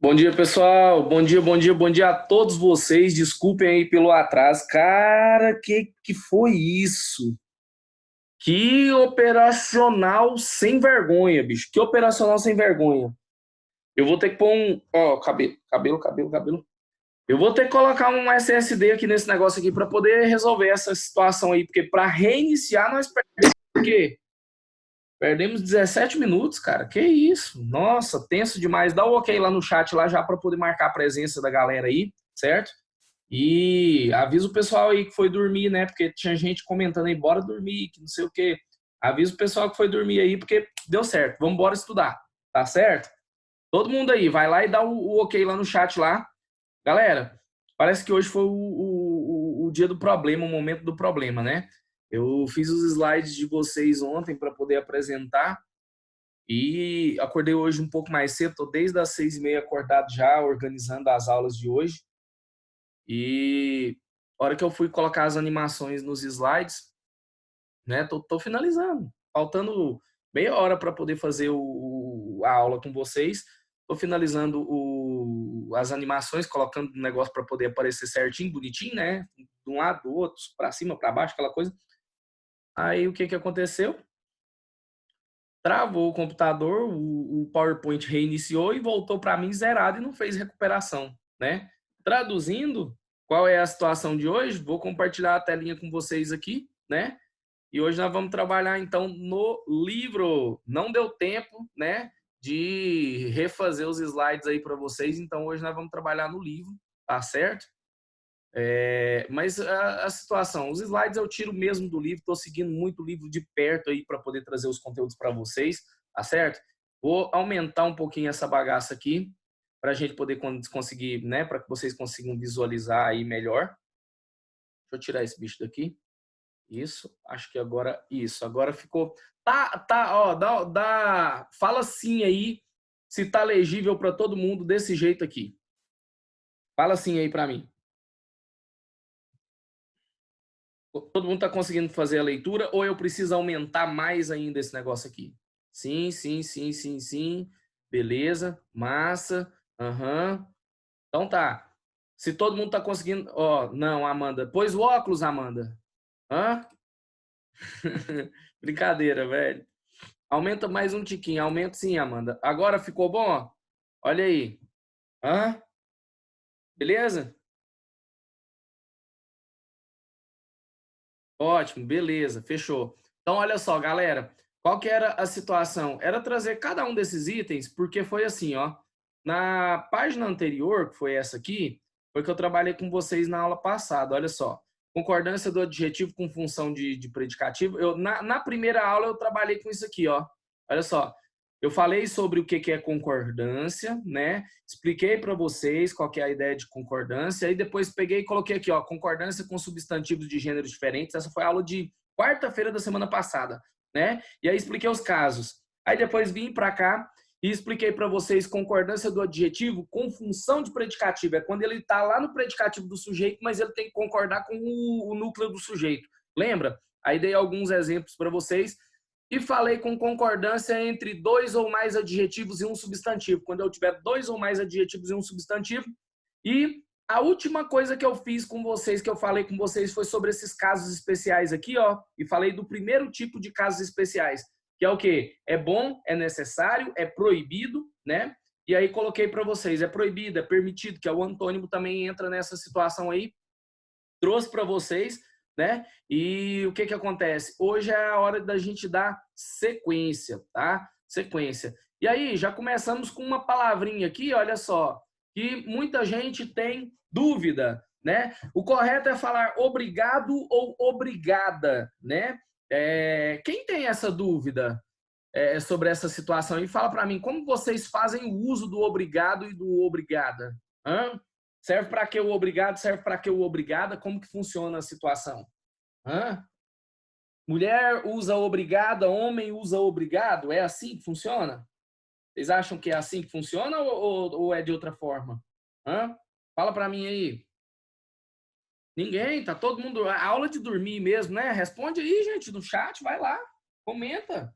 Bom dia, pessoal. Bom dia, bom dia, bom dia a todos vocês. Desculpem aí pelo atraso. Cara, que foi isso? Que operacional sem vergonha, bicho. Que operacional sem vergonha. Eu vou ter que pôr um, ó, cabelo. Eu vou ter que colocar um SSD aqui nesse negócio aqui para poder resolver essa situação aí, porque para reiniciar nós perdemos o quê? Perdemos 17 minutos, cara. Que isso? Nossa, tenso demais. Dá o ok lá no chat lá já para poder marcar a presença da galera aí, certo? E avisa o pessoal aí que foi dormir, né? Porque tinha gente comentando aí, bora dormir, que não sei o quê. Avisa o pessoal que foi dormir aí, porque deu certo. Vamos embora estudar, tá certo? Todo mundo aí, vai lá e dá o ok lá no chat lá. Galera, parece que hoje foi o dia do problema, o momento do problema, né? Eu fiz os slides de vocês ontem para poder apresentar e acordei hoje um pouco mais cedo, tô desde as 6h30 acordado já, organizando as aulas de hoje. E a hora que eu fui colocar as animações nos slides, né, tô finalizando. Faltando meia hora para poder fazer a aula com vocês. Tô finalizando as animações, colocando o negócio para poder aparecer certinho, bonitinho, né? De um lado, do outro, para cima, para baixo, aquela coisa. Aí o que que aconteceu? Travou o computador, o PowerPoint reiniciou e voltou para mim zerado e não fez recuperação, né? Traduzindo, qual é a situação de hoje? Vou compartilhar a telinha com vocês aqui, né? E hoje nós vamos trabalhar então no livro. Não deu tempo, né, de refazer os slides aí para vocês, então hoje nós vamos trabalhar no livro, tá certo? Mas a situação, os slides eu tiro mesmo do livro, estou seguindo muito o livro de perto aí para poder trazer os conteúdos para vocês, tá certo? Vou aumentar um pouquinho essa bagaça aqui para a gente poder conseguir, né, para que vocês consigam visualizar aí melhor. Deixa eu tirar esse bicho daqui. Isso, acho que agora isso, agora ficou. Ó, fala sim aí se tá legível para todo mundo desse jeito aqui. Fala sim aí para mim. Todo mundo está conseguindo fazer a leitura ou eu preciso aumentar mais ainda esse negócio aqui? Sim, sim, sim, sim, sim. Beleza, massa. Aham. Então tá. Se todo mundo está conseguindo. Ó, não, Amanda. Pôs o óculos, Amanda. Hã? Brincadeira, velho. Aumenta mais um tiquinho. Aumenta sim, Amanda. Agora ficou bom? Olha aí. Hã? Beleza? Ótimo, beleza, fechou. Então, olha só, galera, qual que era a situação? Era trazer cada um desses itens, porque foi assim, ó. Na página anterior, que foi essa aqui, foi que eu trabalhei com vocês na aula passada, olha só. Concordância do adjetivo com função de predicativo. Na primeira aula eu trabalhei com isso aqui, ó. Olha só. Eu falei sobre o que é concordância, né? Expliquei para vocês qual que é a ideia de concordância, e depois peguei e coloquei aqui, ó, concordância com substantivos de gêneros diferentes. Essa foi a aula de quarta-feira da semana passada, né? E aí expliquei os casos. Aí depois vim para cá e expliquei para vocês concordância do adjetivo com função de predicativo. É quando ele está lá no predicativo do sujeito, mas ele tem que concordar com o núcleo do sujeito. Lembra? Aí dei alguns exemplos para vocês e falei com concordância entre dois ou mais adjetivos e um substantivo. Quando eu tiver dois ou mais adjetivos e um substantivo. E a última coisa que eu fiz com vocês, que eu falei com vocês, foi sobre esses casos especiais aqui, ó. E falei do primeiro tipo de casos especiais, que é o quê? É bom, é necessário, é proibido, né? E aí coloquei para vocês, é proibido, é permitido, que é o antônimo também entra nessa situação aí. Trouxe para vocês, né? E o que que acontece? Hoje é a hora da gente dar sequência, tá? Sequência. E aí, já começamos com uma palavrinha aqui, olha só, que muita gente tem dúvida, né? O correto é falar obrigado ou obrigada, né? Quem tem essa dúvida sobre essa situação? E fala para mim, como vocês fazem o uso do obrigado e do obrigada? Hã? Serve para que o obrigado? Serve para que o obrigada? Como que funciona a situação? Hã? Mulher usa obrigada, homem usa obrigado? É assim que funciona? Vocês acham que é assim que funciona ou é de outra forma? Hã? Fala para mim aí. Ninguém, tá todo mundo. A aula de dormir mesmo, né? Responde aí, gente, no chat, vai lá, comenta.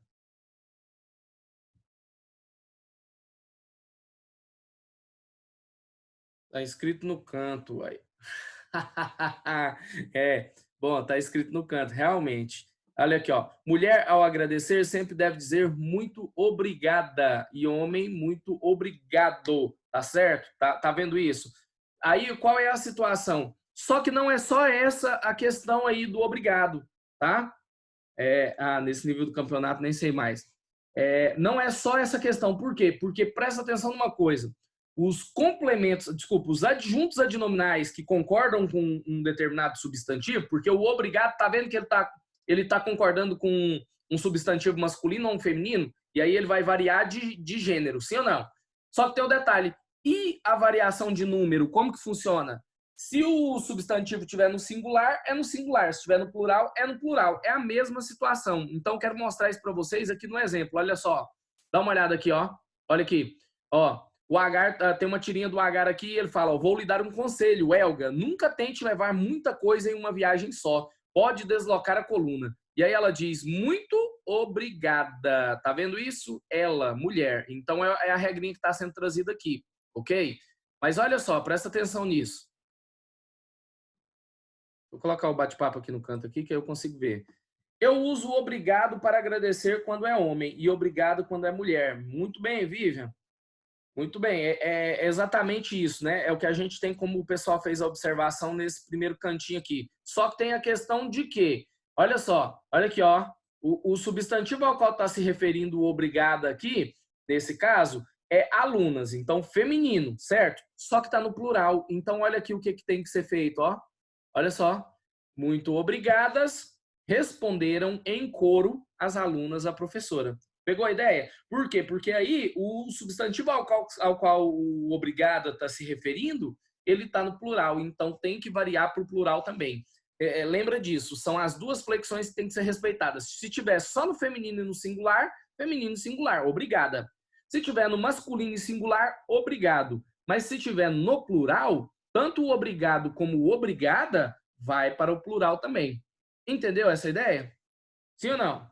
Tá escrito no canto, uai. É, bom, tá escrito no canto, realmente. Olha aqui, ó. Mulher, ao agradecer, sempre deve dizer muito obrigada. E homem, muito obrigado. Tá certo? Tá vendo isso? Aí, qual é a situação? Só que não é só essa a questão aí do obrigado, tá? Nesse nível do campeonato, nem sei mais. Não é só essa questão. Por quê? Porque presta atenção numa coisa. Os complementos, desculpa, os adjuntos adnominais que concordam com um determinado substantivo, porque o obrigado, tá vendo que ele tá concordando com um substantivo masculino ou um feminino, e aí ele vai variar de gênero, sim ou não? Só que tem o detalhe. E a variação de número, como que funciona? Se o substantivo estiver no singular, é no singular. Se estiver no plural, é no plural. É a mesma situação. Então, quero mostrar isso para vocês aqui no exemplo. Olha só. Dá uma olhada aqui, ó. Olha aqui. Ó, o Agar, tem uma tirinha do Agar aqui, ele fala, ó, vou lhe dar um conselho, Elga, nunca tente levar muita coisa em uma viagem só. Pode deslocar a coluna. E aí ela diz, muito obrigada. Tá vendo isso? Ela, mulher. Então, é a regrinha que está sendo trazida aqui, ok? Mas olha só, presta atenção nisso. Vou colocar o bate-papo aqui no canto aqui, que aí eu consigo ver. Eu uso obrigado para agradecer quando é homem e obrigado quando é mulher. Muito bem, Vivian. Muito bem, é exatamente isso, né? É o que a gente tem como o pessoal fez a observação nesse primeiro cantinho aqui. Só que tem a questão de que, olha só, olha aqui, ó, o substantivo ao qual está se referindo o obrigado aqui, nesse caso, é alunas, então feminino, certo? Só que está no plural. Então, olha aqui o que tem que ser feito, ó. Olha só. Muito obrigadas, responderam em coro as alunas à professora. Pegou a ideia? Por quê? Porque aí o substantivo ao qual o obrigada está se referindo, ele está no plural, então tem que variar para o plural também. Lembra disso, são as duas flexões que têm que ser respeitadas. Se tiver só no feminino e no singular, feminino e singular, obrigada. Se tiver no masculino e singular, obrigado. Mas se tiver no plural, tanto o obrigado como o obrigada vai para o plural também. Entendeu essa ideia? Sim ou não?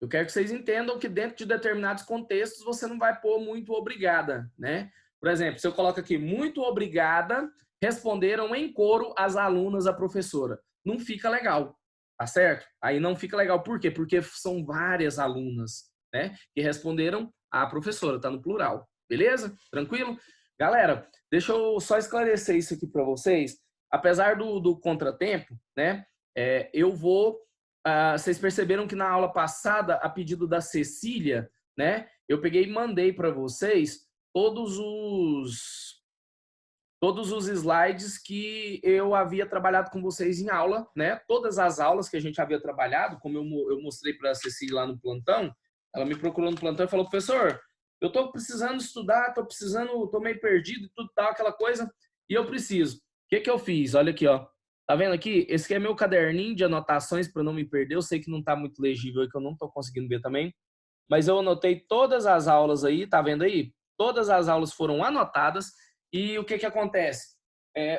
Eu quero que vocês entendam que dentro de determinados contextos você não vai pôr muito obrigada, né? Por exemplo, se eu coloco aqui muito obrigada, responderam em coro as alunas à professora. Não fica legal, tá certo? Aí não fica legal. Por quê? Porque são várias alunas, né? Que responderam à professora, tá no plural. Beleza? Tranquilo? Galera, deixa eu só esclarecer isso aqui para vocês. Apesar do contratempo, né? Eu vou vocês perceberam que na aula passada, a pedido da Cecília, né, eu peguei e mandei para vocês todos os slides que eu havia trabalhado com vocês em aula, né? Todas as aulas que a gente havia trabalhado, como eu mostrei para a Cecília lá no plantão, ela me procurou no plantão e falou, professor, eu estou precisando estudar, estou meio perdido e tudo tal, aquela coisa, e eu preciso. O que eu fiz? Olha aqui, ó. Tá vendo aqui? Esse aqui é meu caderninho de anotações para não me perder. Eu sei que não está muito legível e que eu não estou conseguindo ver também, mas eu anotei todas as aulas aí, tá vendo aí? Todas as aulas foram anotadas e o que acontece?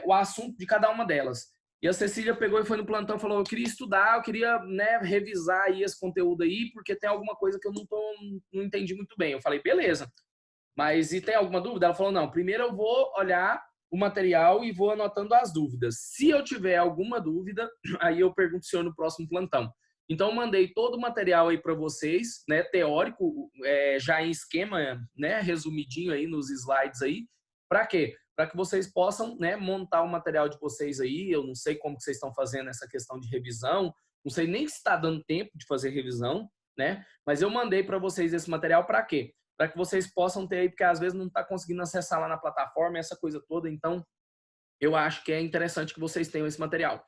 O assunto de cada uma delas. E a Cecília pegou e foi no plantão e falou, eu queria estudar, eu queria, né, revisar aí esse conteúdo aí, porque tem alguma coisa que eu não entendi muito bem. Eu falei, beleza. Mas e tem alguma dúvida? Ela falou, não, primeiro eu vou olhar o material e vou anotando as dúvidas. Se eu tiver alguma dúvida, aí eu pergunto ao senhor no próximo plantão. Então, eu mandei todo o material aí para vocês, né, teórico, já em esquema, né, resumidinho aí nos slides aí. Para quê? Para que vocês possam, né, montar o material de vocês aí. Eu não sei como que vocês estão fazendo essa questão de revisão, não sei nem se está dando tempo de fazer revisão, né? Mas eu mandei para vocês esse material para quê? Para que vocês possam ter aí, porque às vezes não está conseguindo acessar lá na plataforma, essa coisa toda. Então, eu acho que é interessante que vocês tenham esse material.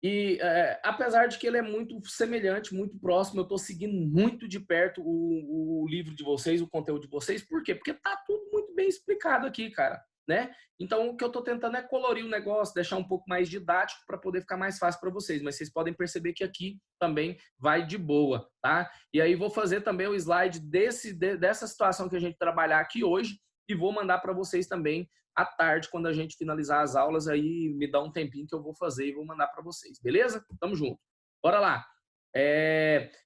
E apesar de que ele é muito semelhante, muito próximo, eu estou seguindo muito de perto o livro de vocês, o conteúdo de vocês. Por quê? Porque tá tudo muito bem explicado aqui, cara, né? Então, o que eu estou tentando é colorir o negócio, deixar um pouco mais didático para poder ficar mais fácil para vocês. Mas vocês podem perceber que aqui também vai de boa, tá? E aí vou fazer também o slide dessa situação que a gente trabalhar aqui hoje e vou mandar para vocês também à tarde, quando a gente finalizar as aulas, aí me dá um tempinho que eu vou fazer e vou mandar para vocês, beleza? Tamo junto. Bora lá.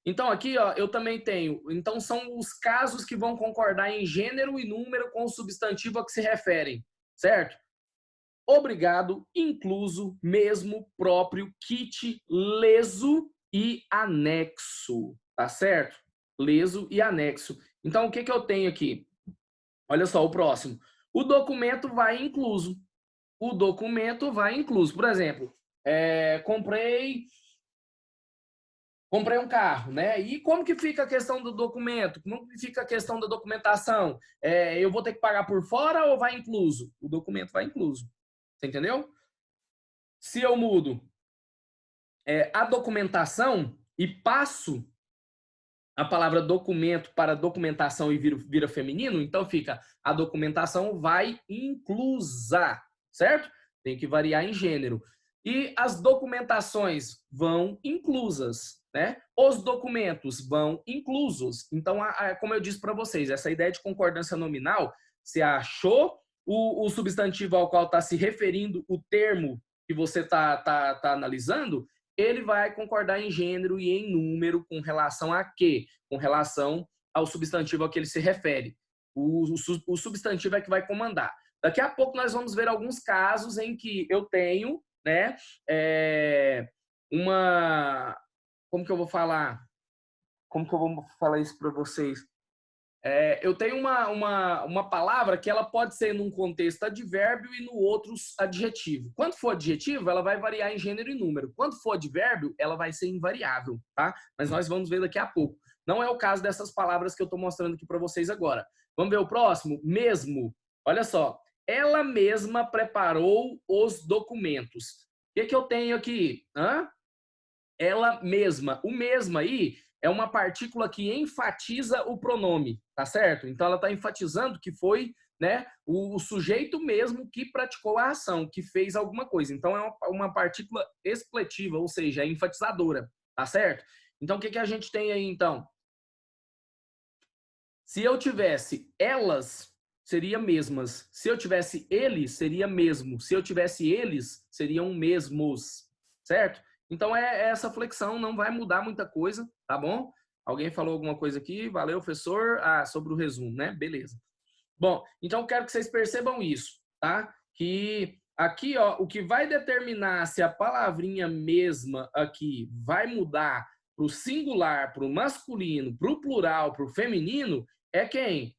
Então, aqui, ó, eu também tenho. Então, são os casos que vão concordar em gênero e número com o substantivo a que se referem, certo? Obrigado, incluso, mesmo, próprio, kit, leso e anexo, tá certo? Leso e anexo. Então, o que eu tenho aqui? Olha só, o próximo. O documento vai incluso. O documento vai incluso. Por exemplo, comprei um carro, né? E como que fica a questão do documento? Como que fica a questão da documentação? Eu vou ter que pagar por fora ou vai incluso? O documento vai incluso. Você entendeu? Se eu mudo a documentação e passo a palavra documento para documentação e vira feminino, então fica a documentação vai inclusa, certo? Tem que variar em gênero. E as documentações vão inclusas, né? Os documentos vão inclusos. Então, como eu disse para vocês, essa ideia de concordância nominal, você achou o substantivo ao qual está se referindo o termo que você tá analisando, ele vai concordar em gênero e em número com relação a quê? Com relação ao substantivo a que ele se refere. O substantivo é que vai comandar. Daqui a pouco nós vamos ver alguns casos em que eu tenho, né, como que eu vou falar? Como que eu vou falar isso para vocês? Eu tenho uma palavra que ela pode ser num contexto advérbio e no outro adjetivo. Quando for adjetivo, ela vai variar em gênero e número. Quando for advérbio, ela vai ser invariável, tá? Mas nós vamos ver daqui a pouco. Não é o caso dessas palavras que eu estou mostrando aqui para vocês agora. Vamos ver o próximo? Mesmo. Olha só. Ela mesma preparou os documentos. O que eu tenho aqui? Ela mesma. O mesma aí é uma partícula que enfatiza o pronome, tá certo? Então ela está enfatizando que foi, né, o sujeito mesmo que praticou a ação, que fez alguma coisa. Então é uma partícula expletiva, ou seja, é enfatizadora, tá certo? Então o que a gente tem aí então? Se eu tivesse elas, seria mesmas. Se eu tivesse ele, seria mesmo. Se eu tivesse eles, seriam mesmos, certo? Então essa flexão, não vai mudar muita coisa, tá bom? Alguém falou alguma coisa aqui? Valeu, professor. Sobre o resumo, né? Beleza. Bom, então eu quero que vocês percebam isso, tá? Que aqui, ó, o que vai determinar se a palavrinha mesma aqui vai mudar para o singular, para o masculino, para o plural, para o feminino, é quem?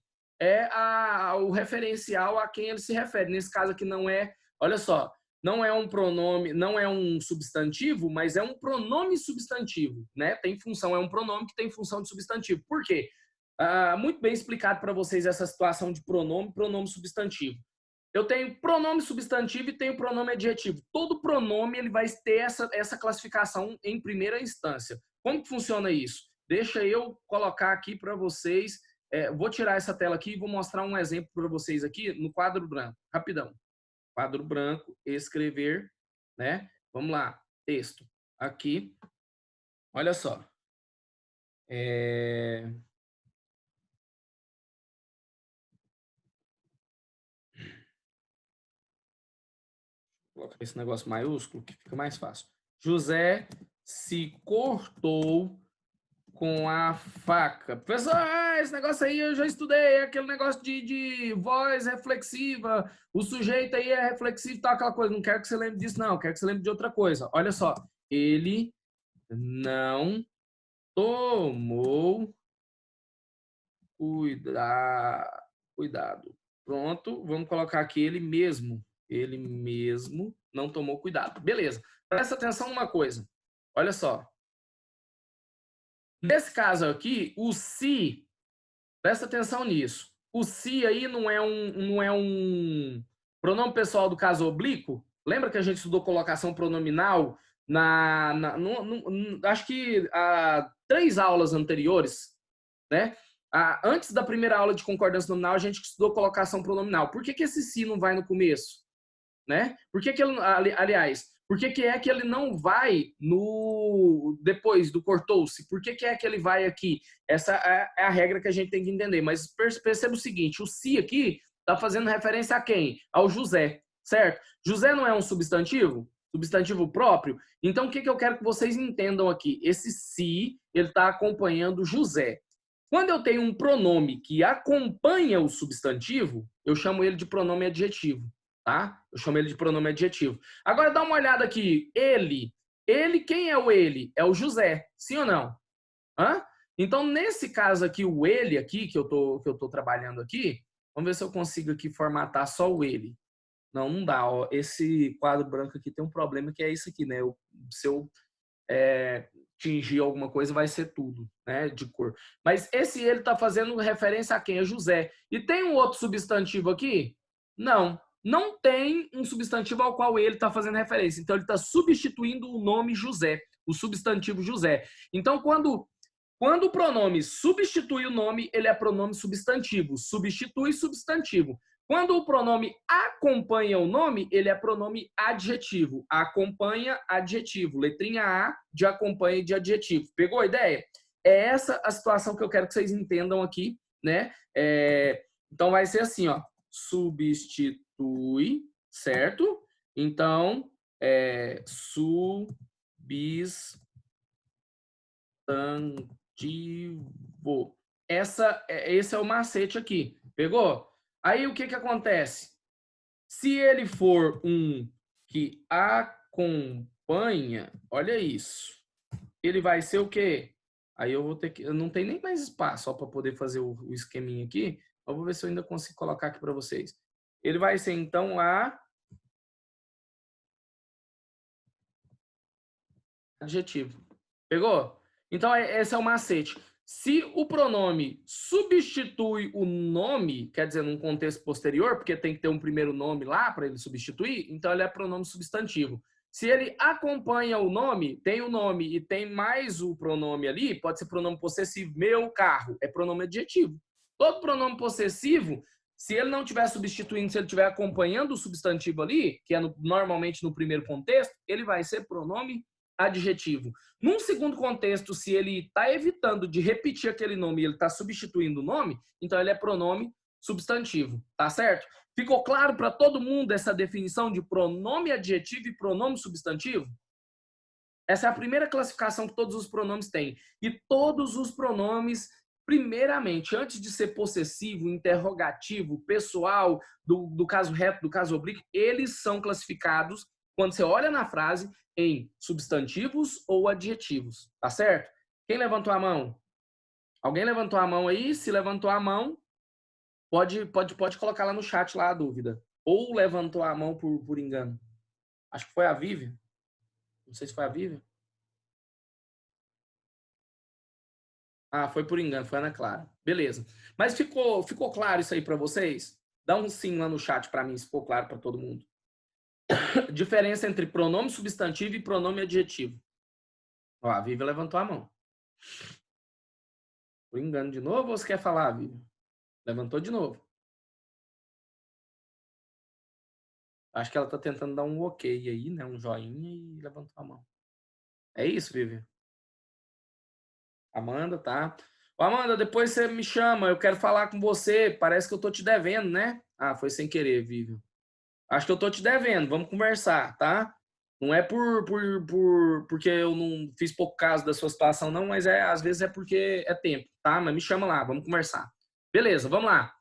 O referencial a quem ele se refere. Nesse caso aqui não é, olha só, não é um pronome, não é um substantivo, mas é um pronome substantivo, né? Tem função, é um pronome que tem função de substantivo. Por quê? Muito bem explicado para vocês essa situação de pronome substantivo. Eu tenho pronome substantivo e tenho pronome adjetivo. Todo pronome ele vai ter essa classificação em primeira instância. Como que funciona isso? Deixa eu colocar aqui para vocês. Vou tirar essa tela aqui e vou mostrar um exemplo para vocês aqui no quadro branco. Rapidão. Quadro branco, escrever, né? Vamos lá, texto. Aqui, olha só. Colocar esse negócio maiúsculo que fica mais fácil. José se cortou com a faca. Professor, esse negócio aí eu já estudei, aquele negócio de voz reflexiva, o sujeito aí é reflexivo, tal, aquela coisa. Não quero que você lembre disso, não. Quero que você lembre de outra coisa. Olha só. Ele não tomou cuidado. Pronto, vamos colocar aqui ele mesmo. Ele mesmo não tomou cuidado. Beleza. Presta atenção numa coisa. Olha só. Nesse caso aqui, o se, presta atenção nisso. O se aí não é um pronome pessoal do caso oblíquo? Lembra que a gente estudou colocação pronominal acho que há 3 aulas anteriores, né? Antes da primeira aula de concordância nominal, a gente estudou colocação pronominal. Por que esse se não vai no começo? Né? Por que ele, aliás, por que é que ele não vai no depois do cortou-se? Por que é que ele vai aqui? Essa é a regra que a gente tem que entender. Mas perceba o seguinte, o se aqui está fazendo referência a quem? Ao José, certo? José não é um substantivo? Substantivo próprio. Então, o que eu quero que vocês entendam aqui? Esse se, ele está acompanhando José. Quando eu tenho um pronome que acompanha o substantivo, eu chamo ele de pronome adjetivo, tá? Eu chamo ele de pronome adjetivo. Agora, dá uma olhada aqui. Ele. Ele, quem é o ele? É o José. Sim ou não? Hã? Então, nesse caso aqui, o ele aqui, que eu tô trabalhando aqui, vamos ver se eu consigo aqui formatar só o ele. Não, não dá. Ó. Esse quadro branco aqui tem um problema que é isso aqui, né? Se eu tingir alguma coisa, vai ser tudo, né? De cor. Mas esse ele está fazendo referência a quem? A José. E tem um outro substantivo aqui? Não. Não tem um substantivo ao qual ele está fazendo referência. Então, ele está substituindo o nome José, o substantivo José. Então, quando o pronome substitui o nome, ele é pronome substantivo. Substitui substantivo. Quando o pronome acompanha o nome, ele é pronome adjetivo. Acompanha adjetivo. Letrinha A de acompanha de adjetivo. Pegou a ideia? É essa a situação que eu quero que vocês entendam aqui, né? Então vai ser assim, ó. Substitui, certo? Então, substantivo. Esse é o macete aqui. Pegou? Aí o que acontece? Se ele for um que acompanha, olha isso. Ele vai ser o quê? Aí eu vou ter que. Eu não tenho nem mais espaço para poder fazer o esqueminha aqui. Eu vou ver se eu ainda consigo colocar aqui para vocês. Ele vai ser então adjetivo. Pegou? Então esse é o macete. Se o pronome substitui o nome, quer dizer, num contexto posterior, porque tem que ter um primeiro nome lá para ele substituir, então ele é pronome substantivo. Se ele acompanha o nome, tem o nome e tem mais o pronome ali, pode ser pronome possessivo, meu carro, é pronome adjetivo. Todo pronome possessivo, se ele não estiver substituindo, se ele estiver acompanhando o substantivo ali, que é normalmente no primeiro contexto, ele vai ser pronome adjetivo. Num segundo contexto, se ele está evitando de repetir aquele nome e ele está substituindo o nome, então ele é pronome substantivo, tá certo? Ficou claro para todo mundo essa definição de pronome adjetivo e pronome substantivo? Essa é a primeira classificação que todos os pronomes têm. E todos os pronomes, primeiramente, antes de ser possessivo, interrogativo, pessoal, do caso reto, do caso oblíquo, eles são classificados, quando você olha na frase, em substantivos ou adjetivos, tá certo? Quem levantou a mão? Alguém levantou a mão aí? Se levantou a mão, pode colocar lá no chat lá a dúvida. Ou levantou a mão por engano. Acho que foi a Vivian. Não sei se foi a Vivian. Ah, foi por engano, foi a Ana Clara. Beleza. Mas ficou claro isso aí para vocês? Dá um sim lá no chat para mim, se ficou claro para todo mundo. Diferença entre pronome substantivo e pronome adjetivo. Ó, a Vivian levantou a mão. Por engano de novo ou você quer falar, Vivian? Levantou de novo. Acho que ela está tentando dar um ok aí, né? Um joinha e levantou a mão. É isso, Vivian? Amanda, tá? Ô, Amanda, depois você me chama, eu quero falar com você. Parece que eu tô te devendo, né? Ah, foi sem querer, Vivian. Acho que eu tô te devendo, vamos conversar, tá? Não é porque eu não fiz pouco caso da sua situação, não, mas às vezes é porque é tempo, tá? Mas me chama lá, vamos conversar. Beleza, vamos lá.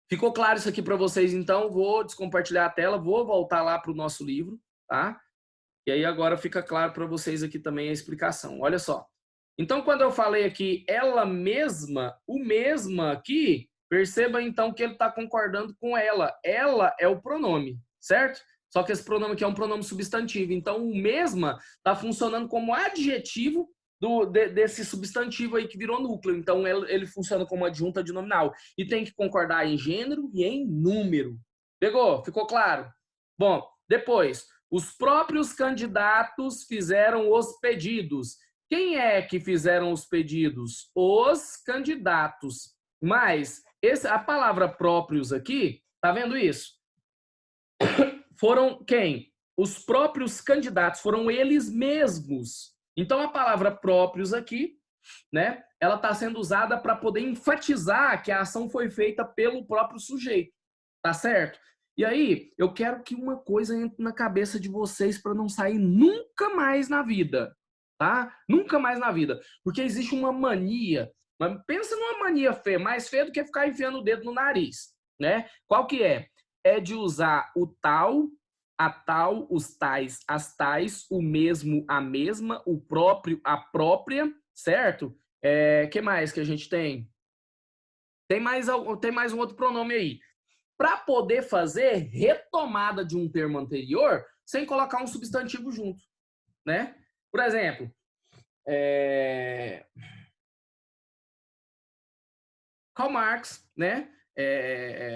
Ficou claro isso aqui para vocês, então vou descompartilhar a tela, vou voltar lá para o nosso livro, tá? E aí agora fica claro para vocês aqui também a explicação. Olha só. Então, quando eu falei aqui ela mesma, o mesma aqui, perceba então que ele está concordando com ela. Ela é o pronome, certo? Só que esse pronome aqui é um pronome substantivo. Então, o mesma está funcionando como adjetivo desse substantivo aí que virou núcleo. Então, ele funciona como adjunta de nominal. E tem que concordar em gênero e em número. Pegou? Ficou claro? Bom, depois, os próprios candidatos fizeram os pedidos. Quem é que fizeram os pedidos? Os candidatos. Mas a palavra próprios aqui, tá vendo isso? Foram quem? Os próprios candidatos, foram eles mesmos. Então a palavra próprios aqui, né, ela está sendo usada para poder enfatizar que a ação foi feita pelo próprio sujeito. Tá certo? E aí, eu quero que uma coisa entre na cabeça de vocês para não sair nunca mais na vida, tá? Nunca mais na vida. Porque existe uma mania, mas pensa numa mania feia, mais feia do que ficar enfiando o dedo no nariz, né? Qual que é? É de usar o tal, a tal, os tais, as tais, o mesmo, a mesma, o próprio, a própria, certo? Que mais que a gente tem? Tem mais um outro pronome aí. Para poder fazer retomada de um termo anterior sem colocar um substantivo junto, né? Por exemplo, Karl Marx, né?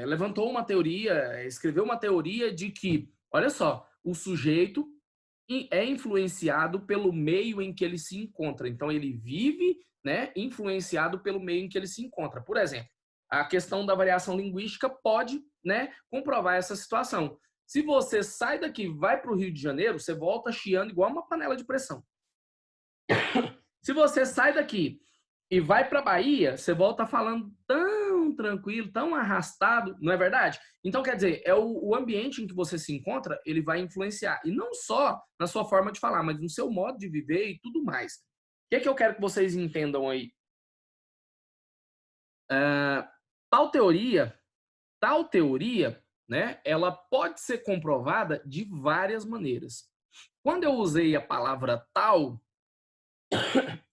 Levantou uma teoria, escreveu uma teoria de que, olha só, o sujeito é influenciado pelo meio em que ele se encontra. Então, ele vive, né, influenciado pelo meio em que ele se encontra. Por exemplo, a questão da variação linguística pode, né, comprovar essa situação. Se você sai daqui e vai para o Rio de Janeiro, você volta chiando igual uma panela de pressão. Se você sai daqui e vai para a Bahia, você volta falando tão tranquilo, tão arrastado, não é verdade? Então, quer dizer, o ambiente em que você se encontra, ele vai influenciar. E não só na sua forma de falar, mas no seu modo de viver e tudo mais. O que é que eu quero que vocês entendam aí? Tal teoria, né, ela pode ser comprovada de várias maneiras. Quando eu usei a palavra tal,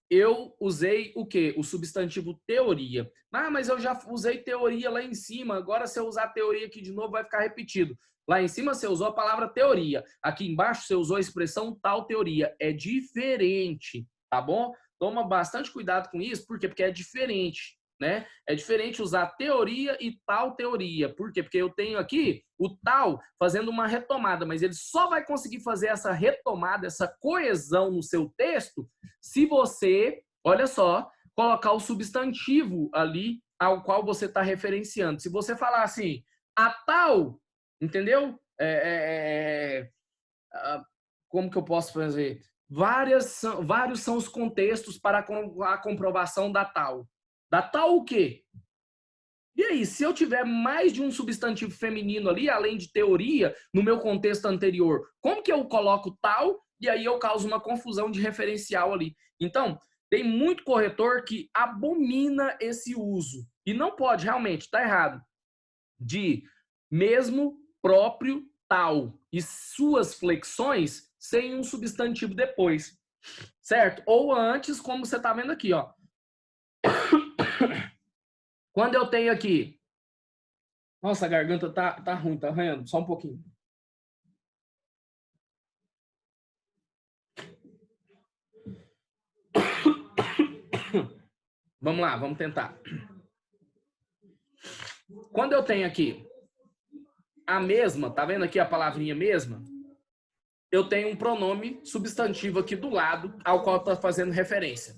eu usei o quê? O substantivo teoria. Ah, mas eu já usei teoria lá em cima, agora se eu usar teoria aqui de novo vai ficar repetido. Lá em cima você usou a palavra teoria, aqui embaixo você usou a expressão tal teoria. É diferente, tá bom? Toma bastante cuidado com isso, por quê? Porque é diferente, né? É diferente usar teoria e tal teoria. Por quê? Porque eu tenho aqui o tal fazendo uma retomada, mas ele só vai conseguir fazer essa retomada, essa coesão no seu texto, se você, olha só, colocar o substantivo ali ao qual você está referenciando. Se você falar assim, a tal, entendeu? Como que eu posso fazer? Vários são os contextos para a comprovação da tal. Da tal o quê? E aí, se eu tiver mais de um substantivo feminino ali, além de teoria, no meu contexto anterior, como que eu coloco tal? E aí eu causo uma confusão de referencial ali. Então, tem muito corretor que abomina esse uso. E não pode, realmente, está errado. De mesmo, próprio, tal. E suas flexões sem um substantivo depois. Certo? Ou antes, como você está vendo aqui, ó. Quando eu tenho aqui. Nossa, a garganta tá ruim, tá arranhando. Só um pouquinho. Vamos lá, vamos tentar. Quando eu tenho aqui a mesma, tá vendo aqui a palavrinha mesma? Eu tenho um pronome substantivo aqui do lado ao qual está fazendo referência.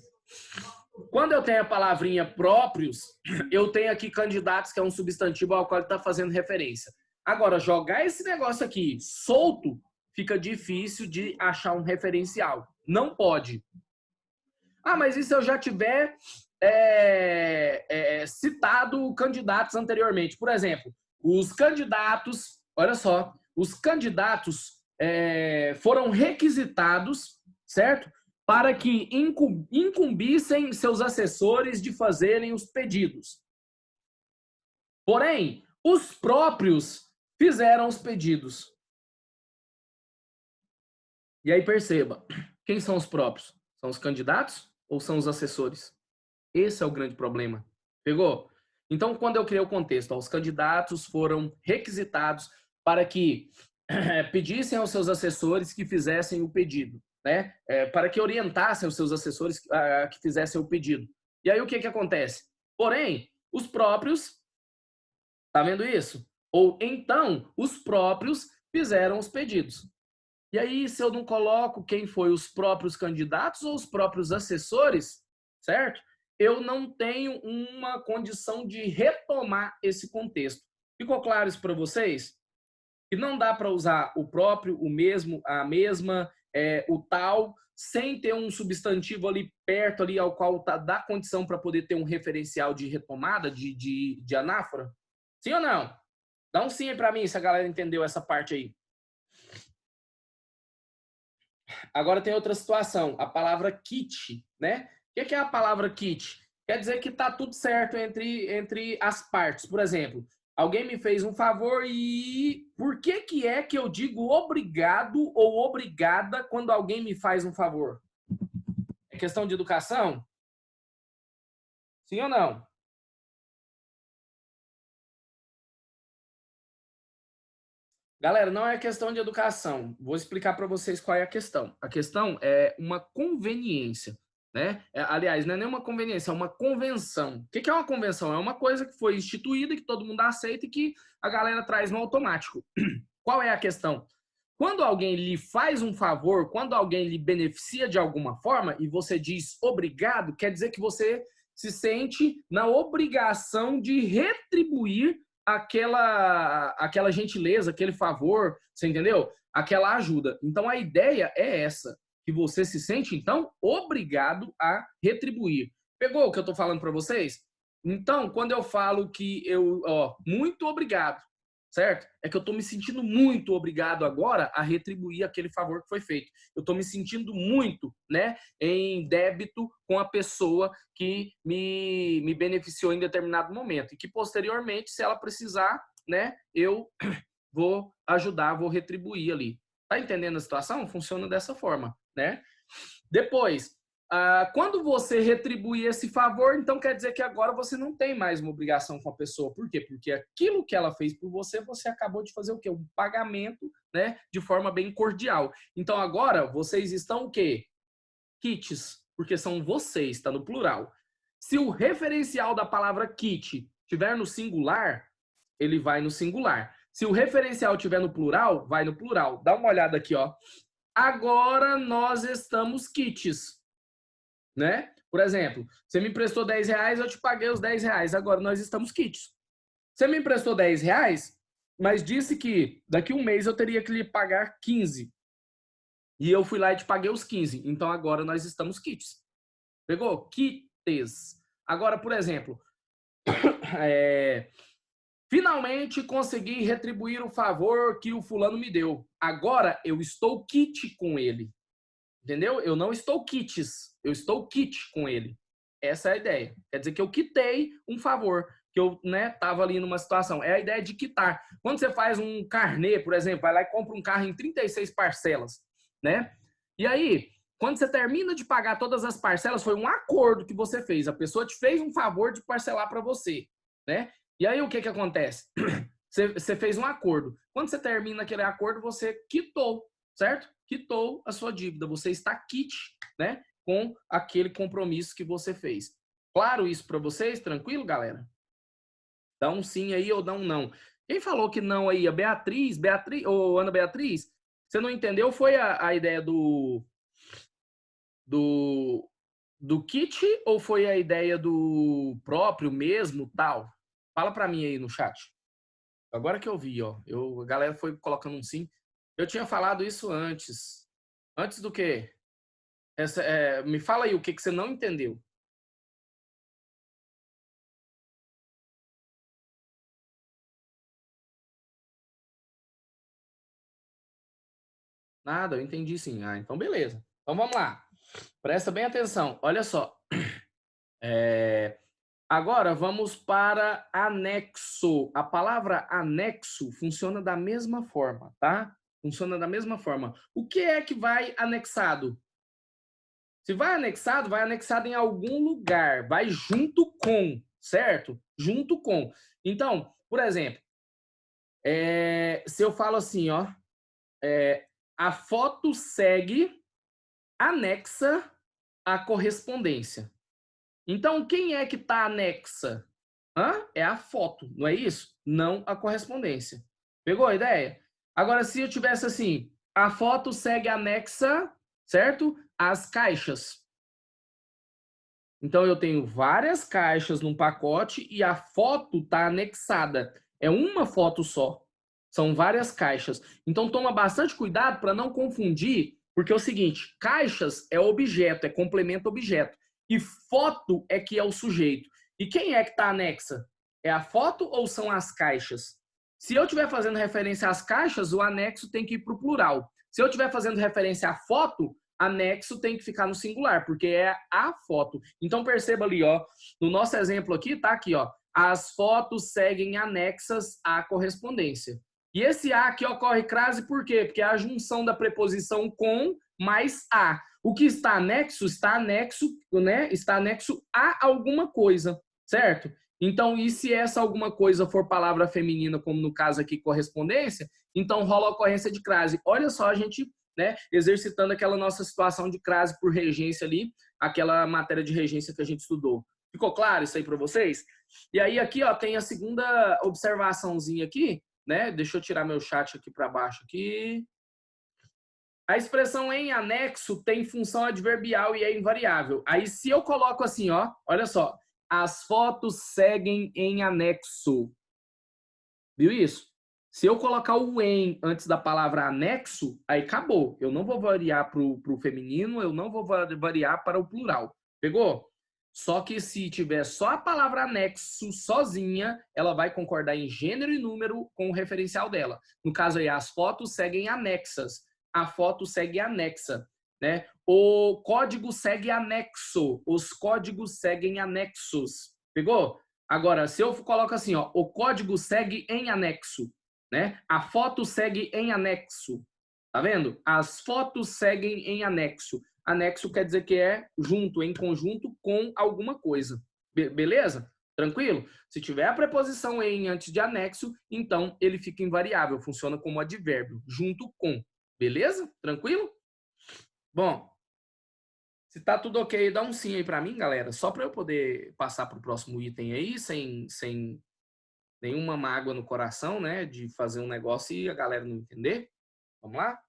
Quando eu tenho a palavrinha próprios, eu tenho aqui candidatos, que é um substantivo ao qual está fazendo referência. Agora, jogar esse negócio aqui solto, fica difícil de achar um referencial. Não pode. Ah, mas e se eu já tiver citado candidatos anteriormente? Por exemplo, os candidatos, olha só, os candidatos foram requisitados, certo? Para que incumbissem seus assessores de fazerem os pedidos. Porém, os próprios fizeram os pedidos. E aí perceba, quem são os próprios? São os candidatos ou são os assessores? Esse é o grande problema. Pegou? Então, quando eu criei o contexto, os candidatos foram requisitados para que pedissem aos seus assessores que fizessem o pedido, né? Para que orientassem os seus assessores que fizessem o pedido. E aí o que acontece? Porém, os próprios, tá vendo isso? Ou então, os próprios fizeram os pedidos. E aí, se eu não coloco quem foi os próprios candidatos ou os próprios assessores, certo? Eu não tenho uma condição de retomar esse contexto. Ficou claro isso para vocês? Que não dá para usar o próprio, o mesmo, a mesma, o tal, sem ter um substantivo ali perto, ali ao qual dá condição para poder ter um referencial de retomada, de anáfora? Sim ou não? Dá um sim aí pra mim, se a galera entendeu essa parte aí. Agora tem outra situação, a palavra kit, né? O que é a palavra kit? Quer dizer que tá tudo certo entre as partes. Por exemplo, alguém me fez um favor e por que é que eu digo obrigado ou obrigada quando alguém me faz um favor? É questão de educação? Sim ou não? Galera, não é questão de educação. Vou explicar para vocês qual é a questão. A questão é uma conveniência, né? Aliás, não é nem uma conveniência, é uma convenção. O que é uma convenção? É uma coisa que foi instituída, que todo mundo aceita e que a galera traz no automático. Qual é a questão? Quando alguém lhe faz um favor, quando alguém lhe beneficia de alguma forma e você diz obrigado, quer dizer que você se sente na obrigação de retribuir aquela gentileza, aquele favor, você entendeu? Aquela ajuda. Então a ideia é essa, que você se sente então obrigado a retribuir. Pegou o que eu tô falando para vocês? Então, quando eu falo que muito obrigado, certo? É que eu tô me sentindo muito obrigado agora a retribuir aquele favor que foi feito. Eu tô me sentindo muito, né, em débito com a pessoa que me beneficiou em determinado momento e que posteriormente, se ela precisar, né, eu vou ajudar, vou retribuir ali. Tá entendendo a situação? Funciona dessa forma, né? Depois, quando você retribui esse favor, então quer dizer que agora você não tem mais uma obrigação com a pessoa. Por quê? Porque aquilo que ela fez por você, você acabou de fazer o quê? Um pagamento, né? De forma bem cordial. Então agora vocês estão o quê? Kits, porque são vocês, está no plural. Se o referencial da palavra kit tiver no singular, ele vai no singular. Se o referencial tiver no plural, vai no plural. Dá uma olhada aqui, ó. Agora nós estamos kits, né? Por exemplo, você me emprestou 10 reais, eu te paguei os 10 reais. Agora nós estamos kits. Você me emprestou 10 reais, mas disse que daqui um mês eu teria que lhe pagar 15. E eu fui lá e te paguei os 15. Então agora nós estamos kits. Pegou? Kits. Agora, por exemplo, finalmente consegui retribuir o favor que o fulano me deu. Agora eu estou kit com ele. Entendeu? Eu não estou kits, eu estou kit com ele. Essa é a ideia. Quer dizer que eu quitei um favor, que eu, né, tava ali numa situação. É a ideia de quitar. Quando você faz um carnê, por exemplo, vai lá e compra um carro em 36 parcelas, né? E aí, quando você termina de pagar todas as parcelas, foi um acordo que você fez. A pessoa te fez um favor de parcelar para você, né? E aí o que que acontece? Você fez um acordo. Quando você termina aquele acordo, você quitou, certo? Quitou a sua dívida. Você está quite, né? Com aquele compromisso que você fez. Claro isso para vocês? Tranquilo, galera? Dá um sim aí ou dá um não. Quem falou que não aí? A Beatriz ou Ana Beatriz? Você não entendeu? Foi a ideia do, do kit ou foi a ideia do próprio mesmo, tal? Fala para mim aí no chat. Agora que eu vi, ó. A galera foi colocando um sim. Eu tinha falado isso antes. Antes do quê? Me fala aí o que você não entendeu. Nada, eu entendi sim. Ah, então beleza. Então vamos lá. Presta bem atenção. Olha só. Agora vamos para anexo. A palavra anexo funciona da mesma forma, tá? Funciona da mesma forma. O que é que vai anexado? Se vai anexado em algum lugar, vai junto com, certo? Junto com. Então, por exemplo, se eu falo assim, ó, a foto segue anexa à correspondência. Então, quem é que está anexa? É a foto, não é isso? Não a correspondência. Pegou a ideia? Agora, se eu tivesse assim, a foto segue anexa, certo? Às caixas. Então, eu tenho várias caixas num pacote e a foto está anexada. É uma foto só. São várias caixas. Então, toma bastante cuidado para não confundir, porque é o seguinte, caixas é objeto, é complemento objeto. E foto é que é o sujeito. E quem é que está anexa? É a foto ou são as caixas? Se eu estiver fazendo referência às caixas, o anexo tem que ir para o plural. Se eu estiver fazendo referência à foto, anexo tem que ficar no singular, porque é a foto. Então perceba ali, ó, no nosso exemplo aqui, tá aqui, ó, as fotos seguem anexas à correspondência. E esse a aqui ocorre crase por quê? Porque é a junção da preposição com mais a. O que está anexo, né? Está anexo a alguma coisa, certo? Então, e se essa alguma coisa for palavra feminina, como no caso aqui, correspondência, então rola a ocorrência de crase. Olha só a gente, né, exercitando aquela nossa situação de crase por regência ali, aquela matéria de regência que a gente estudou. Ficou claro isso aí para vocês? E aí aqui, ó, tem a segunda observaçãozinha aqui, né? Deixa eu tirar meu chat aqui para baixo aqui. A expressão em anexo tem função adverbial e é invariável. Aí se eu coloco assim, ó, olha só, as fotos seguem em anexo. Viu isso? Se eu colocar o em antes da palavra anexo, aí acabou. Eu não vou variar para o feminino, eu não vou variar para o plural. Pegou? Só que se tiver só a palavra anexo sozinha, ela vai concordar em gênero e número com o referencial dela. No caso aí, as fotos seguem anexas. A foto segue anexa, né? O código segue anexo. Os códigos seguem anexos. Pegou? Agora, se eu coloco assim, ó, o código segue em anexo, né? A foto segue em anexo. Tá vendo? As fotos seguem em anexo. Anexo quer dizer que é junto, em conjunto com alguma coisa. Beleza? Tranquilo? Se tiver a preposição em antes de anexo, então ele fica invariável, funciona como advérbio, junto com. Beleza? Tranquilo? Bom, se tá tudo ok, dá um sim aí para mim, galera, só para eu poder passar para o próximo item aí, sem nenhuma mágoa no coração, né, de fazer um negócio e a galera não entender. Vamos lá?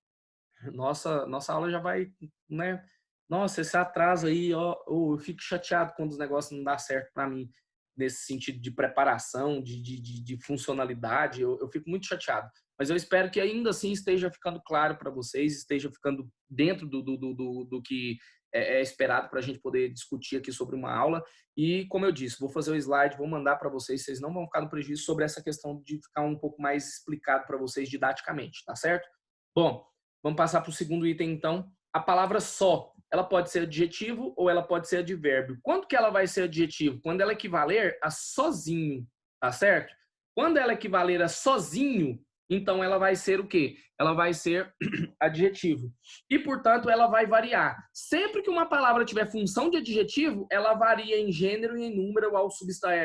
Nossa aula já vai, né? Nossa, esse atraso aí, ó, eu fico chateado quando os negócios não dão certo para mim, nesse sentido de preparação, de funcionalidade, eu fico muito chateado. Mas eu espero que ainda assim esteja ficando claro para vocês, esteja ficando dentro do que é esperado para a gente poder discutir aqui sobre uma aula. E, como eu disse, vou fazer o slide, vou mandar para vocês, vocês não vão ficar no prejuízo sobre essa questão de ficar um pouco mais explicado para vocês didaticamente, tá certo? Bom, vamos passar para o segundo item, então. A palavra só, ela pode ser adjetivo ou ela pode ser advérbio. Quando que ela vai ser adjetivo? Quando ela equivaler a sozinho, tá certo? Quando ela equivaler a sozinho, então ela vai ser o quê? Ela vai ser adjetivo. E, portanto, ela vai variar. Sempre que uma palavra tiver função de adjetivo, ela varia em gênero e em número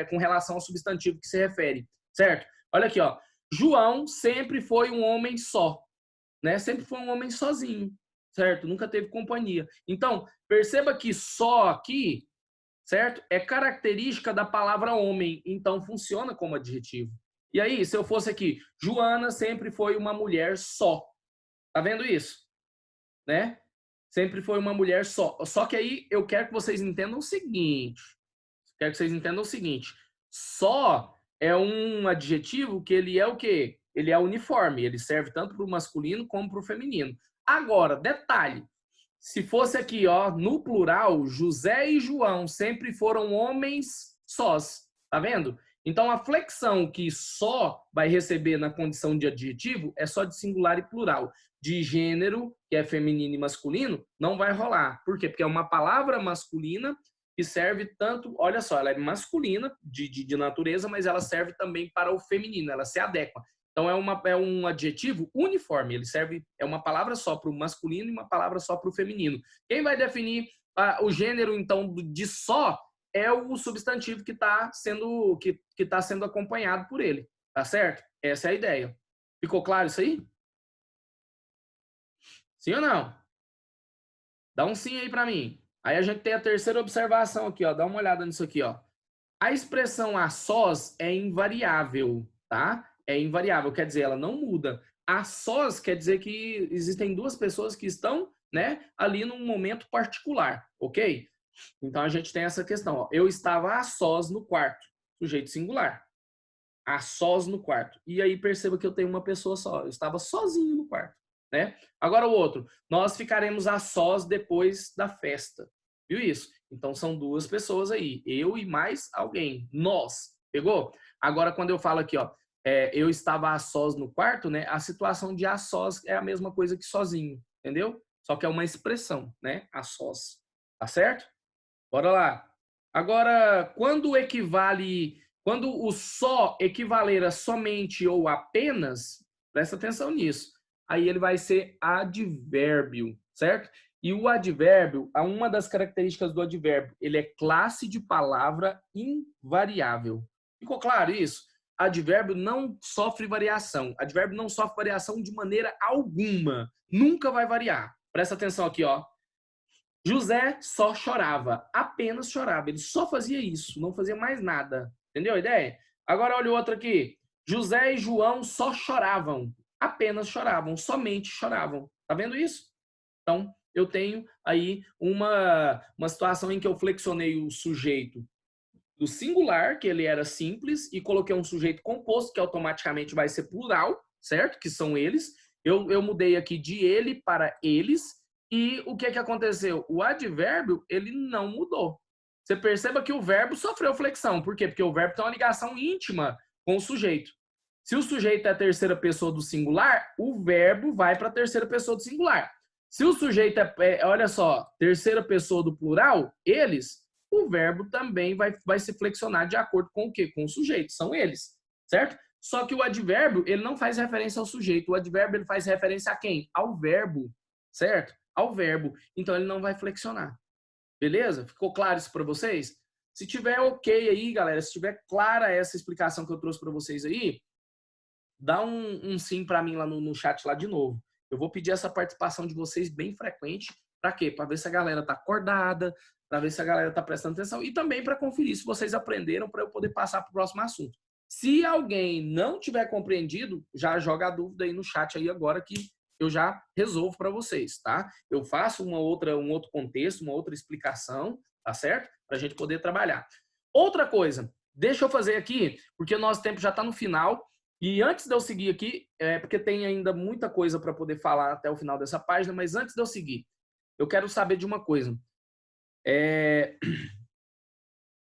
com relação ao substantivo que se refere, certo? Olha aqui, ó. João sempre foi um homem só, né? Sempre foi um homem sozinho, certo? Nunca teve companhia. Então, perceba que só aqui, certo? É característica da palavra homem, então funciona como adjetivo. E aí, se eu fosse aqui, Joana sempre foi uma mulher só. Tá vendo isso? Né? Sempre foi uma mulher só. Só que aí eu quero que vocês entendam o seguinte. Quero que vocês entendam o seguinte. Só é um adjetivo que ele é o quê? Ele é uniforme. Ele serve tanto para o masculino como para o feminino. Agora, detalhe. Se fosse aqui, ó, no plural, José e João sempre foram homens sós. Tá vendo? Então, a flexão que só vai receber na condição de adjetivo é só de singular e plural. De gênero, que é feminino e masculino, não vai rolar. Por quê? Porque é uma palavra masculina que serve tanto, olha só, ela é masculina de natureza, mas ela serve também para o feminino, ela se adequa. Então é um adjetivo uniforme, ele serve, é uma palavra só para o masculino e uma palavra só para o feminino. Quem vai definir o gênero, então, de só é o substantivo que está sendo acompanhado por ele, tá certo? Essa é a ideia. Ficou claro isso aí? Sim ou não? Dá um sim aí para mim. Aí a gente tem a terceira observação aqui, ó. Dá uma olhada nisso aqui, ó. A expressão a sós é invariável, tá? É invariável, quer dizer, ela não muda. A sós quer dizer que existem duas pessoas que estão, né, ali num momento particular, ok? Então a gente tem essa questão, ó. Eu estava a sós no quarto, sujeito singular. A sós no quarto. E aí perceba que eu tenho uma pessoa só. Eu estava sozinho no quarto, né? Agora o outro. Nós ficaremos a sós depois da festa. Viu isso? Então são duas pessoas aí. Eu e mais alguém. Nós. Pegou? Agora quando eu falo aqui, ó. eu estava a sós no quarto, né? A situação de a sós é a mesma coisa que sozinho, entendeu? Só que é uma expressão, né? A sós. Tá certo? Bora lá. Agora, quando o só equivaler a somente ou apenas, presta atenção nisso. Aí ele vai ser advérbio, certo? E o advérbio, uma das características do advérbio, ele é classe de palavra invariável. Ficou claro isso? Advérbio não sofre variação. Advérbio não sofre variação de maneira alguma. Nunca vai variar. Presta atenção aqui, ó. José só chorava, apenas chorava. Ele só fazia isso, não fazia mais nada. Entendeu a ideia? Agora olha o outro aqui. José e João só choravam, apenas choravam, somente choravam. Tá vendo isso? Então, eu tenho aí uma situação em que eu flexionei o sujeito do singular, que ele era simples, e coloquei um sujeito composto, que automaticamente vai ser plural, certo? Que são eles. Eu mudei aqui de ele para eles. E o que aconteceu? O advérbio, ele não mudou. Você perceba que o verbo sofreu flexão. Por quê? Porque o verbo tem uma ligação íntima com o sujeito. Se o sujeito é a terceira pessoa do singular, o verbo vai para a terceira pessoa do singular. Se o sujeito olha só, terceira pessoa do plural, eles, o verbo também vai se flexionar de acordo com o quê? Com o sujeito, são eles, certo? Só que o advérbio, ele não faz referência ao sujeito. O advérbio, ele faz referência a quem? Ao verbo, certo? Ao verbo. Então, ele não vai flexionar. Beleza? Ficou claro isso para vocês? Se tiver ok aí, galera, se tiver clara essa explicação que eu trouxe para vocês aí, dá um sim para mim lá no chat lá de novo. Eu vou pedir essa participação de vocês bem frequente. Para quê? Para ver se a galera tá acordada, para ver se a galera tá prestando atenção e também para conferir se vocês aprenderam para eu poder passar para o próximo assunto. Se alguém não tiver compreendido, já joga a dúvida aí no chat aí agora que eu já resolvo para vocês, tá? Eu faço um outro contexto, uma outra explicação, tá certo? Para a gente poder trabalhar. Outra coisa, deixa eu fazer aqui, porque o nosso tempo já está no final. E antes de eu seguir aqui, porque tem ainda muita coisa para poder falar até o final dessa página, mas antes de eu seguir, eu quero saber de uma coisa.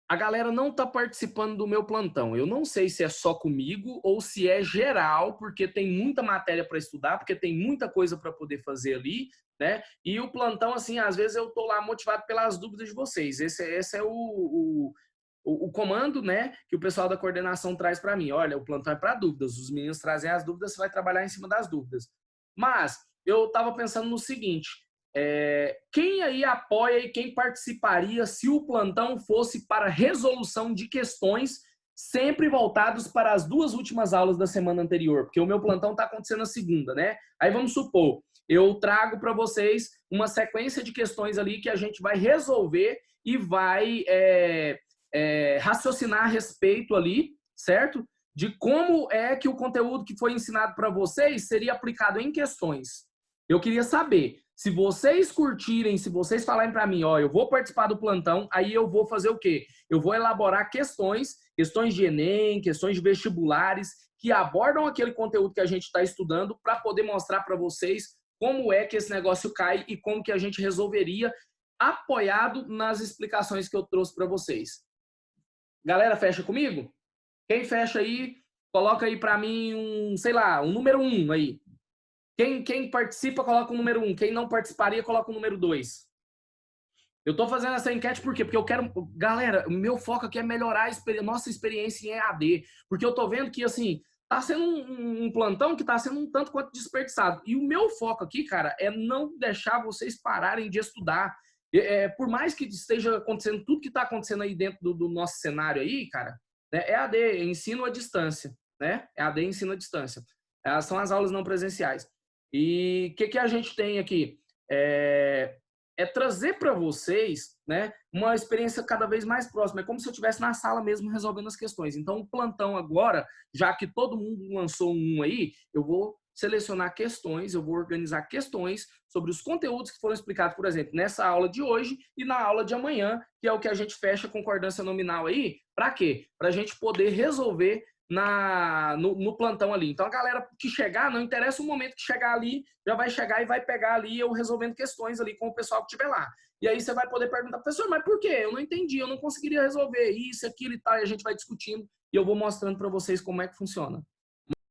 A galera não está participando do meu plantão. Eu não sei se é só comigo ou se é geral, porque tem muita matéria para estudar, porque tem muita coisa para poder fazer ali, né? E o plantão, assim, às vezes eu tô lá motivado pelas dúvidas de vocês. Esse é o comando, né, que o pessoal da coordenação traz para mim. Olha, o plantão é para dúvidas. Os meninos trazem as dúvidas, você vai trabalhar em cima das dúvidas. Mas eu estava pensando no seguinte. Quem aí apoia e quem participaria se o plantão fosse para resolução de questões sempre voltados para as duas últimas aulas da semana anterior? Porque o meu plantão está acontecendo na segunda, né? Aí vamos supor, eu trago para vocês uma sequência de questões ali que a gente vai resolver e vai raciocinar a respeito ali, certo? De como é que o conteúdo que foi ensinado para vocês seria aplicado em questões. Eu queria saber, se vocês curtirem, se vocês falarem para mim, ó, eu vou participar do plantão, aí eu vou fazer o quê? Eu vou elaborar questões de Enem, questões de vestibulares, que abordam aquele conteúdo que a gente está estudando para poder mostrar para vocês como é que esse negócio cai e como que a gente resolveria apoiado nas explicações que eu trouxe para vocês. Galera, fecha comigo? Quem fecha aí, coloca aí para mim sei lá, um número 1 aí. Quem participa, coloca o número 1. Quem não participaria, coloca o número 2. Eu tô fazendo essa enquete por quê? Porque eu quero... Galera, o meu foco aqui é melhorar a nossa experiência em EAD. Porque eu tô vendo que, assim, tá sendo um plantão que tá sendo um tanto quanto desperdiçado. E o meu foco aqui, cara, é não deixar vocês pararem de estudar. Por mais que esteja acontecendo tudo que tá acontecendo aí dentro do nosso cenário aí, cara, né, EAD, ensino à distância, né? EAD, ensino à distância. São as aulas não presenciais. E o que a gente tem aqui? Trazer para vocês, né, uma experiência cada vez mais próxima. É como se eu estivesse na sala mesmo resolvendo as questões. Então, o plantão agora, já que todo mundo lançou um aí, eu vou selecionar questões, eu vou organizar questões sobre os conteúdos que foram explicados, por exemplo, nessa aula de hoje e na aula de amanhã, que é o que a gente fecha concordância nominal aí. Para quê? Para a gente poder resolver no plantão ali. Então, a galera que chegar, não interessa o momento que chegar ali, já vai chegar e vai pegar ali eu resolvendo questões ali com o pessoal que estiver lá. E aí você vai poder perguntar, professor, mas por quê? Eu não entendi, eu não conseguiria resolver isso, aquilo e tal, e a gente vai discutindo e eu vou mostrando para vocês como é que funciona.